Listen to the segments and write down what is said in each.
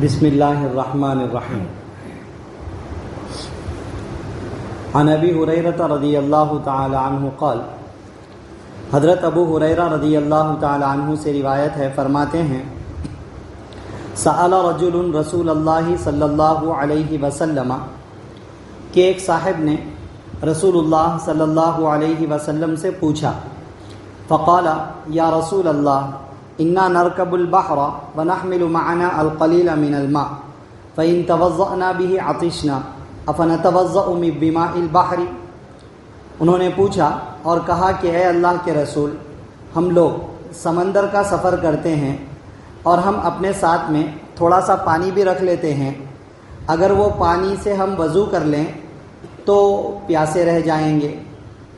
بسم اللہ الرحمن الرحیم عن ابی ہریرہ رضی اللہ تعالی عنہ قال، حضرت ابو ہریرہ رضی اللہ تعالی عنہ سے روایت ہے، فرماتے ہیں سأل رجل رسول اللہ صلی اللہ علیہ وسلم، کہ ایک صاحب نے رسول اللہ صلی اللہ علیہ وسلم سے پوچھا، فقال یا رسول اللہ انا نرکب البحر ونحمل معنا القلیل من الماء فإن توضأنا به عطشنا افنتوضأ بماء البحر۔ انہوں نے پوچھا اور کہا کہ اے اللہ کے رسول، ہم لوگ سمندر کا سفر کرتے ہیں اور ہم اپنے ساتھ میں تھوڑا سا پانی بھی رکھ لیتے ہیں، اگر وہ پانی سے ہم وضو کر لیں تو پیاسے رہ جائیں گے،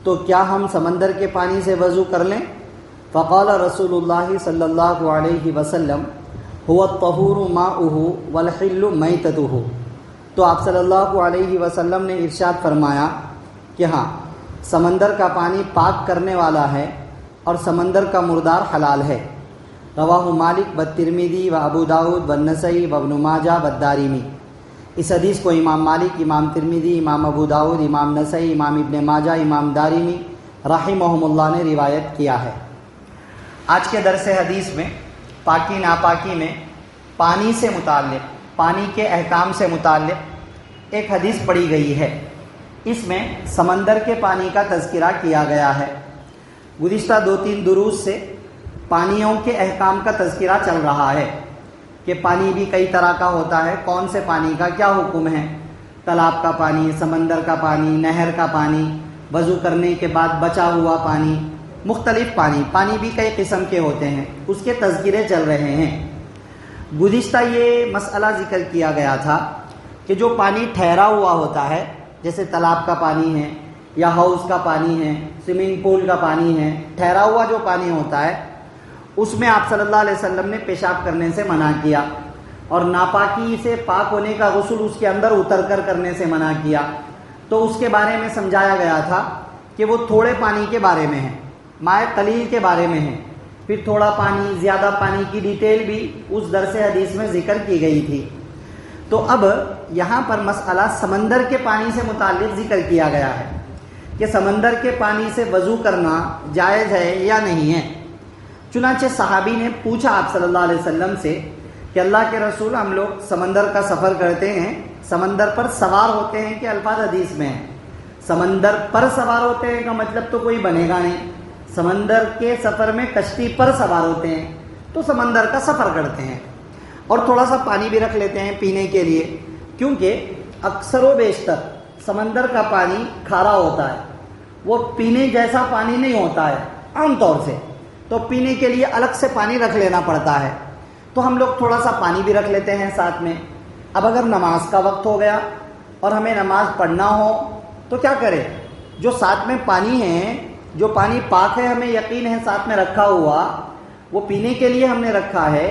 تو کیا ہم سمندر کے پانی سے وضو کر لیں؟ فقال رسول اللہ صلی اللہ علیہ وسلم هو الطہور ماؤہ والحل میتتہ۔ تو آپ صلی اللہ علیہ وسلم نے ارشاد فرمایا کہ ہاں، سمندر کا پانی پاک کرنے والا ہے اور سمندر کا مردار حلال ہے۔ رواہ مالک والترمذی و ابو داود والنسائی وابن ماجہ والدارمی۔ اس حدیث کو امام مالک، امام ترمذی، امام ابو داود، امام نسائی، امام ابن ماجہ، امام دارمی رحمہم اللہ نے روایت کیا ہے۔ آج کے درس حدیث میں پاکی ناپاکی میں پانی سے متعلق، پانی کے احکام سے متعلق ایک حدیث پڑھی گئی ہے۔ اس میں سمندر کے پانی کا تذکرہ کیا گیا ہے۔ گزشتہ 2-3 دروس سے پانیوں کے احکام کا تذکرہ چل رہا ہے کہ پانی بھی کئی طرح کا ہوتا ہے، کون سے پانی کا کیا حکم ہے، تالاب کا پانی، سمندر کا پانی، نہر کا پانی، وضو کرنے کے بعد بچا ہوا پانی، مختلف پانی بھی کئی قسم کے ہوتے ہیں، اس کے تذکرے چل رہے ہیں۔ گزشتہ یہ مسئلہ ذکر کیا گیا تھا کہ جو پانی ٹھہرا ہوا ہوتا ہے، جیسے تالاب کا پانی ہے یا ہاؤس کا پانی ہے، سوئمنگ پول کا پانی ہے، ٹھہرا ہوا جو پانی ہوتا ہے، اس میں آپ صلی اللہ علیہ وسلم نے پیشاب کرنے سے منع کیا، اور ناپاکی سے پاک ہونے کا غسل اس کے اندر اتر کر کرنے سے منع کیا۔ تو اس کے بارے میں سمجھایا گیا تھا کہ وہ تھوڑے پانی کے بارے میں ہے، مائع قلیل کے بارے میں ہے، پھر تھوڑا پانی، زیادہ پانی کی ڈیٹیل بھی اس درس حدیث میں ذکر کی گئی تھی۔ تو اب یہاں پر مسئلہ سمندر کے پانی سے متعلق ذکر کیا گیا ہے کہ سمندر کے پانی سے وضو کرنا جائز ہے یا نہیں ہے۔ چنانچہ صحابی نے پوچھا آپ صلی اللہ علیہ وسلم سے کہ اللہ کے رسول، ہم لوگ سمندر کا سفر کرتے ہیں، سمندر پر سوار ہوتے ہیں، کہ الفاظ حدیث میں ہیں سمندر پر سوار ہوتے ہیں کا مطلب تو کوئی بنے گا نہیں، سمندر کے سفر میں کشتی پر سوار ہوتے ہیں تو سمندر کا سفر کرتے ہیں، اور تھوڑا سا پانی بھی رکھ لیتے ہیں پینے کے لیے، کیونکہ اکثر و بیشتر سمندر کا پانی کھارا ہوتا ہے، وہ پینے جیسا پانی نہیں ہوتا ہے عام طور سے، تو پینے کے لیے الگ سے پانی رکھ لینا پڑتا ہے، تو ہم لوگ تھوڑا سا پانی بھی رکھ لیتے ہیں ساتھ میں۔ اب اگر نماز کا وقت ہو گیا اور ہمیں نماز پڑھنا ہو تو کیا کریں؟ جو ساتھ میں پانی ہے، جو پانی پاک ہے، ہمیں یقین ہے ساتھ میں رکھا ہوا، وہ پینے کے لیے ہم نے رکھا ہے،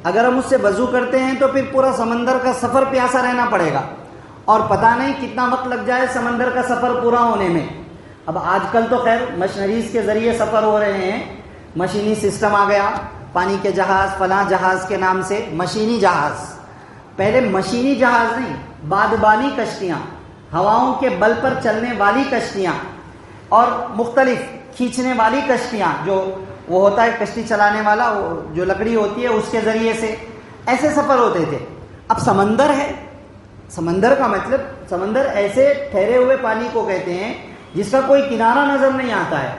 اگر ہم اس سے وضو کرتے ہیں تو پھر پورا سمندر کا سفر پیاسا رہنا پڑے گا، اور پتہ نہیں کتنا وقت لگ جائے سمندر کا سفر پورا ہونے میں۔ اب آج کل تو خیر مشنریز کے ذریعے سفر ہو رہے ہیں، مشینی سسٹم آ گیا، پانی کے جہاز، فلاں جہاز کے نام سے مشینی جہاز۔ پہلے مشینی جہاز نہیں، بادبانی کشتیاں، ہواؤں کے بل پر چلنے والی کشتیاں، اور مختلف کھینچنے والی کشتیاں، جو وہ ہوتا ہے کشتی چلانے والا، جو لکڑی ہوتی ہے اس کے ذریعے سے ایسے سفر ہوتے تھے۔ اب سمندر ہے، سمندر کا مطلب سمندر ایسے ٹھہرے ہوئے پانی کو کہتے ہیں جس کا کوئی کنارہ نظر نہیں آتا ہے۔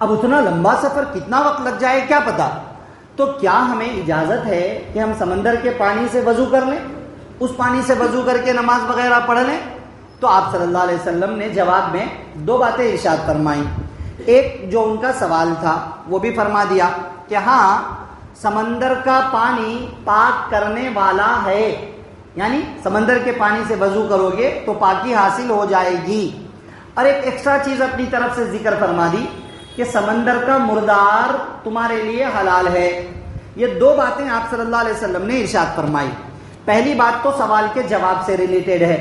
اب اتنا لمبا سفر کتنا وقت لگ جائے کیا پتا، تو کیا ہمیں اجازت ہے کہ ہم سمندر کے پانی سے وضو کر لیں، اس پانی سے وضو کر کے نماز وغیرہ پڑھ لیں؟ تو آپ صلی اللہ علیہ وسلم نے جواب میں 2 باتیں ارشاد فرمائیں۔ ایک جو ان کا سوال تھا وہ بھی فرما دیا کہ ہاں، سمندر کا پانی پاک کرنے والا ہے، یعنی سمندر کے پانی سے وضو کرو گے تو پاکی حاصل ہو جائے گی۔ اور ایک ایکسٹرا چیز اپنی طرف سے ذکر فرما دی کہ سمندر کا مردار تمہارے لیے حلال ہے۔ یہ 2 باتیں آپ صلی اللہ علیہ وسلم نے ارشاد فرمائی۔ پہلی بات تو سوال کے جواب سے ریلیٹڈ ہے۔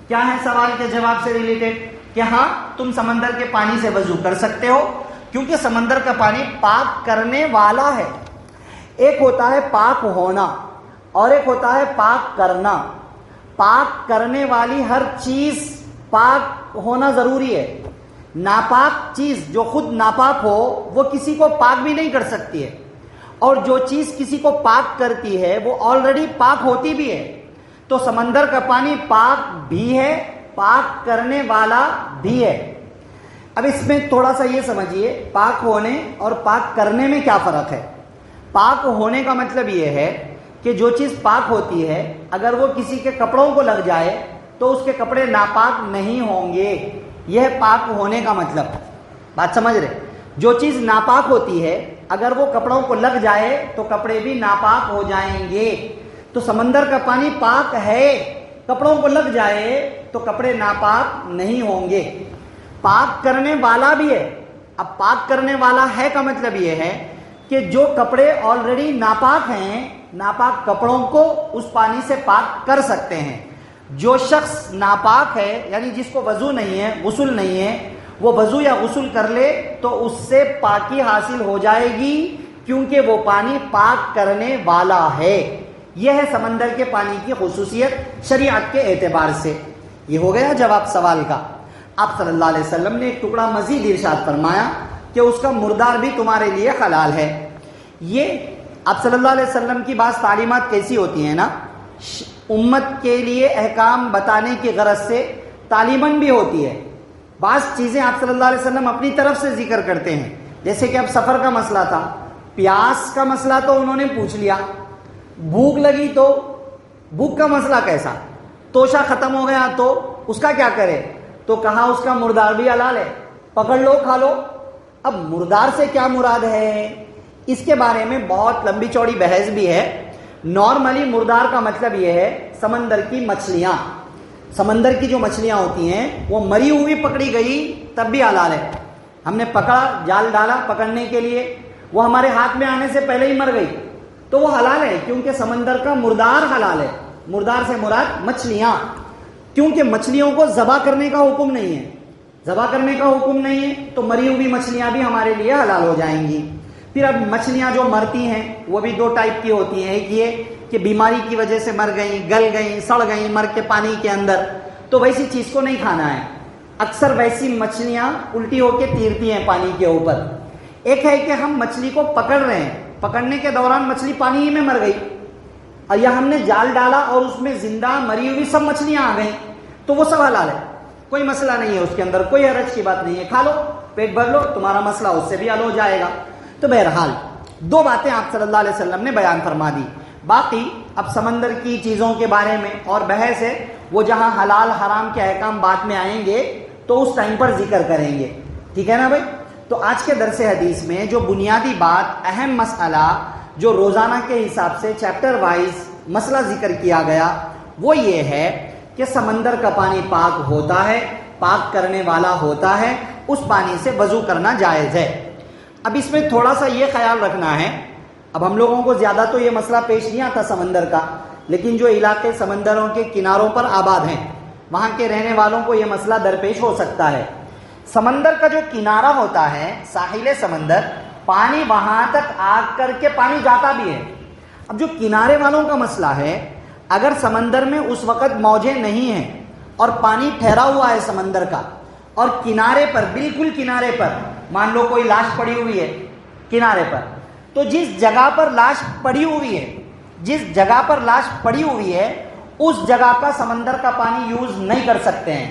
کیا ہے سوال کے جواب سے ریلیٹڈ؟ کہ ہاں، تم سمندر کے پانی سے وضو کر سکتے ہو کیونکہ سمندر کا پانی پاک کرنے والا ہے۔ ایک ہوتا ہے پاک ہونا اور ایک ہوتا ہے پاک کرنا. پاک کرنے والی ہر چیز پاک ہونا ضروری ہے. ناپاک چیز جو خود ناپاک ہو وہ کسی کو پاک بھی نہیں کر سکتی ہے, اور جو چیز کسی کو پاک کرتی ہے وہ آلریڈی پاک ہوتی بھی ہے. تو سمندر کا پانی پاک بھی ہے, پاک کرنے والا بھی ہے. اب اس میں تھوڑا سا یہ سمجھیے پاک ہونے اور پاک کرنے میں کیا فرق ہے. پاک ہونے کا مطلب یہ ہے کہ جو چیز پاک ہوتی ہے اگر وہ کسی کے کپڑوں کو لگ جائے تو اس کے کپڑے ناپاک نہیں ہوں گے. یہ ہے پاک ہونے کا مطلب. بات سمجھ رہے؟ جو چیز ناپاک ہوتی ہے اگر وہ کپڑوں کو لگ جائے تو کپڑے بھی ناپاک ہو جائیں گے. تو سمندر کا پانی پاک ہے, کپڑوں کو لگ جائے تو کپڑے ناپاک نہیں ہوں گے. پاک کرنے والا بھی ہے. اب پاک کرنے والا ہے کا مطلب یہ ہے کہ جو کپڑے آلریڈی ناپاک ہیں, ناپاک کپڑوں کو اس پانی سے پاک کر سکتے ہیں. جو شخص ناپاک ہے یعنی جس کو وضو نہیں ہے, غسل نہیں ہے, وہ وضو یا غسل کر لے تو اس سے پاکی حاصل ہو جائے گی کیونکہ وہ پانی پاک کرنے والا ہے. یہ ہے سمندر کے پانی کی خصوصیت شریعت کے اعتبار سے. یہ ہو گیا جواب سوال کا. آپ صلی اللہ علیہ وسلم نے ایک ٹکڑا مزید ارشاد فرمایا کہ اس کا مردار بھی تمہارے لیے حلال ہے. یہ آپ صلی اللہ علیہ وسلم کی بعض تعلیمات کیسی ہوتی ہیں نا, امت کے لیے احکام بتانے کی غرض سے تعلیماً بھی ہوتی ہے. بعض چیزیں آپ صلی اللہ علیہ وسلم اپنی طرف سے ذکر کرتے ہیں, جیسے کہ اب سفر کا مسئلہ تھا, پیاس کا مسئلہ تو انہوں نے پوچھ لیا, بھوک لگی تو بھوک کا مسئلہ کیسا, توشہ ختم ہو گیا تو اس کا کیا کرے, تو کہا اس کا مردار بھی حلال ہے, پکڑ لو کھا لو. اب مردار سے کیا مراد ہے, اس کے بارے میں بہت لمبی چوڑی بحث بھی ہے. نارملی مردار کا مطلب یہ ہے سمندر کی مچھلیاں. سمندر کی جو مچھلیاں ہوتی ہیں وہ مری ہوئی پکڑی گئی تب بھی حلال ہے. ہم نے پکڑا, جال ڈالا پکڑنے کے لیے, وہ ہمارے ہاتھ میں آنے سے پہلے ہی مر گئی تو وہ حلال ہے کیونکہ سمندر کا مردار حلال ہے. مردار سے مراد مچھلیاں, کیونکہ مچھلیوں کو ذبح کرنے کا حکم نہیں ہے. ذبح کرنے کا حکم نہیں ہے تو مری ہوئی مچھلیاں بھی ہمارے لیے حلال ہو جائیں گی. پھر اب مچھلیاں جو مرتی ہیں وہ بھی دو ٹائپ کی ہوتی ہیں. ایک یہ کہ بیماری کی وجہ سے مر گئیں, گل گئیں, سڑ گئیں مر کے پانی کے اندر, تو ویسی چیز کو نہیں کھانا ہے. اکثر ویسی مچھلیاں الٹی ہو کے تیرتی ہیں پانی کے اوپر. ایک ہے کہ ہم مچھلی کو پکڑ رہے ہیں, پکڑنے کے دوران مچھلی پانی ہی میں مر گئی, اور یا ہم نے جال ڈالا اور اس میں زندہ مری ہوئی سب مچھلیاں آ گئیں تو وہ سب حلال ہے, کوئی مسئلہ نہیں ہے, اس کے اندر کوئی حرج کی بات نہیں ہے. کھا لو, پیٹ بھر لو, تمہارا مسئلہ اس سے بھی حل ہو جائے گا. تو بہرحال دو باتیں آپ صلی اللہ علیہ وسلم نے بیان فرما دی. باقی اب سمندر کی چیزوں کے بارے میں اور بحث ہے, وہ جہاں حلال حرام کے احکام بعد میں آئیں گے تو اس ٹائم پر ذکر کریں گے. ٹھیک ہے نا بھائی. تو آج کے درس حدیث میں جو بنیادی بات, اہم مسئلہ جو روزانہ کے حساب سے چیپٹر وائز مسئلہ ذکر کیا گیا وہ یہ ہے کہ سمندر کا پانی پاک ہوتا ہے, پاک کرنے والا ہوتا ہے, اس پانی سے وضو کرنا جائز ہے. اب اس میں تھوڑا سا یہ خیال رکھنا ہے, اب ہم لوگوں کو زیادہ تو یہ مسئلہ پیش نہیں آتا سمندر کا, لیکن جو علاقے سمندروں کے کناروں پر آباد ہیں وہاں کے رہنے والوں کو یہ مسئلہ درپیش ہو سکتا ہے. سمندر کا جو کنارہ ہوتا ہے, ساحل سمندر, پانی وہاں تک آ کر کے پانی جاتا بھی ہے. اب جو کنارے والوں کا مسئلہ ہے, اگر سمندر میں اس وقت موجیں نہیں ہیں اور پانی ٹھہرا ہوا ہے سمندر کا, اور کنارے پر, بالکل کنارے پر مان لو کوئی لاش پڑی ہوئی ہے کنارے پر, تو جس جگہ پر لاش پڑی ہوئی ہے, جس جگہ پر لاش پڑی ہوئی ہے اس جگہ کا سمندر کا پانی یوز نہیں کر سکتے ہیں,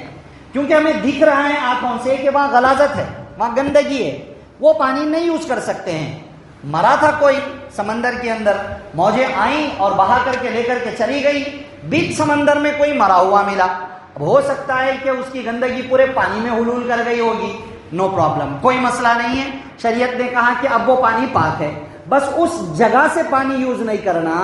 کیونکہ ہمیں دکھ رہا ہے آنکھوں سے کہ وہاں غلاظت ہے, وہاں گندگی ہے, وہ پانی نہیں یوز کر سکتے ہیں. مرا تھا کوئی سمندر کے اندر, موجیں آئیں اور بہا کر کے لے کر کے چلی گئی, بیچ سمندر میں کوئی مرا ہوا ملا, اب ہو سکتا ہے کہ اس کی گندگی پورے پانی میں حلول کر گئی ہوگی, نو پرابلم, کوئی مسئلہ نہیں ہے. شریعت نے کہا کہ اب وہ پانی پاک ہے, بس اس جگہ سے پانی یوز نہیں کرنا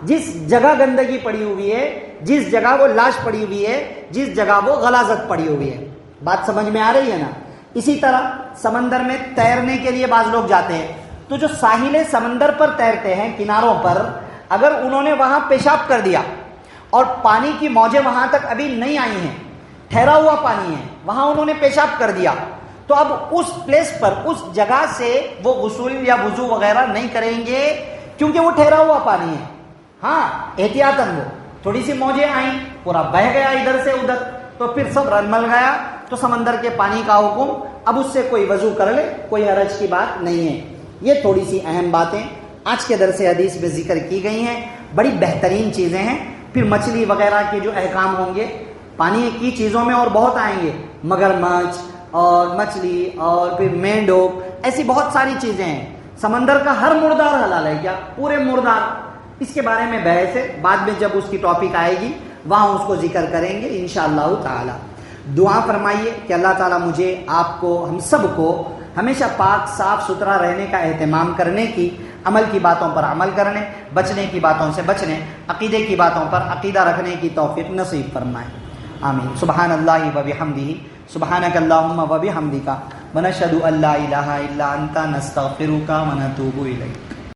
جس جگہ گندگی پڑی ہوئی ہے, جس جگہ وہ لاش پڑی ہوئی ہے, جس جگہ وہ غلاظت پڑی ہوئی ہے. بات سمجھ میں آ رہی ہے نا. اسی طرح سمندر میں تیرنے کے لیے بعض لوگ جاتے ہیں, تو جو ساحل سمندر پر تیرتے ہیں کناروں پر, اگر انہوں نے وہاں پیشاب کر دیا اور پانی کی موجیں وہاں تک ابھی نہیں آئی ہیں, ٹھہرا ہوا پانی ہے, وہاں انہوں نے پیشاب کر دیا, تو اب اس پلیس پر, اس جگہ سے وہ غسل یا وضو وغیرہ نہیں کریں گے کیونکہ وہ ٹھہرا ہوا پانی ہے. ہاں احتیاطاً وہ تھوڑی سی موجیں آئیں، پورا بہہ گیا ادھر سے ادھر، تو پھر سب رلمل گیا، تو سمندر کے پانی کا حکم، اب اس سے کوئی وضو کر لے، کوئی حرج کی بات نہیں ہے۔ یہ تھوڑی سی اہم باتیں آج کے درس حدیث میں ذکر کی گئی ہیں، بڑی بہترین چیزیں ہیں۔ پھر مچھلی وغیرہ کے جو احکام ہوں گے پانی کی چیزوں میں اور بہت آئیں گے، مگرمچھ اور مچھلی اور پھر مینڈوک، ایسی بہت ساری چیزیں ہیں۔ سمندر کا ہر مردار حلال ہے کیا؟ پورے مردار، اس کے بارے میں بحث ہے، بعد میں جب اس کی ٹاپک آئے گی وہاں اس کو ذکر کریں گے انشاءاللہ تعالی۔ دعا فرمائیے کہ اللہ تعالیٰ مجھے، آپ کو، ہم سب کو ہمیشہ پاک صاف ستھرا رہنے کا اہتمام کرنے کی، عمل کی باتوں پر عمل کرنے، بچنے کی باتوں سے بچنے، عقیدے کی باتوں پر عقیدہ رکھنے کی توفیق نصیب فرمائے، آمین۔ سبحان اللہ و بحمدہ، سبحانک اللہم و بحمدک، ونشہد ان لا الہ الا انت، نستغفرک و نتوب الیک۔